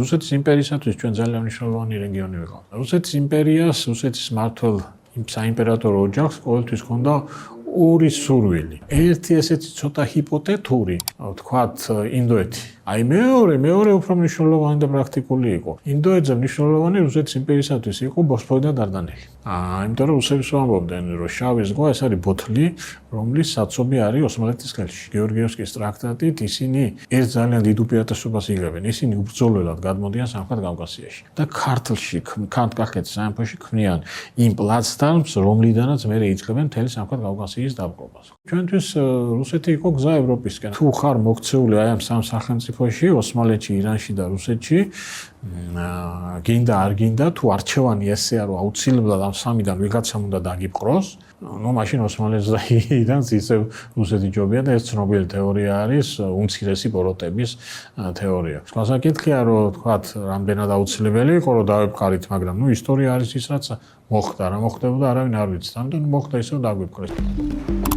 რუსეთის იმპერიისათვის ჩვენ ძალიან მნიშვნელოვანი რეგიონი ვიყავ. რუსეთის იმპერიას, რუსეთის მმართველ საიმპერატორო ოჯახს ყოველთვის ჰქონდა ორი სურვილი. ერთი ესეთი ცოტა ჰიპოთეტური, ვთქვათ, ინდოეთი. აი მეორე უფრო მნიშვნელოვანი და პრაქტიკული იყო. ინდოეთზე მნიშვნელოვანი რუსეთის იმპერიისათვის იყო ბოსფორი და დარდანელი. იმიტომ რომ რუსები ვამბობდნენ, რომ შავი ზღვა ეს არის ბოთლი, რომლის საცობი არის ოსმალეთის ხელში. გეორგიევსკის ტრაქტატით ისინი ერთ ძალიან დიდ უპირატესობას იღებენ. ისინი უბრძოლველად გადმოდიან სამხრეთ კავკასიაში და ქართლში, ქართლის სამეფოში ქმნიან იმ პლაცდარმს, რომლიდანაც მერე იწყებენ მთელი სამხრეთ კავკასიის დაპყრობას. ჩვენთვის რუსეთი იყო გზა ევროპისკენ. თუ ხარ მოქცეული აი ამ სამ სახელმწიფოში, ოსმალეთში, ირანში და რუსეთში, გინდა არ გინდა, თუ არჩევანი ესეა, რომ აუცილებლად ამ სამიდან ვიღაცამ უნდა დაგიპყროს, ну, მაშინ ოსმალეთს და ირანს ისევ რუსეთი ჯობია და ეს ცნობილი თეორია არის უმცირესი პოროტების თეორია. შესაძლებელია, რომ თქვათ, რამდენად აუცილებელი იყო, რომ დავეპყარით, მაგრამ ну, ისტორია არის ის, რაც მოხდა, რა მოხდებოდა, არავინ არ ვიცით. ამიტომ მოხდა ისევ დაგვიპყრეს.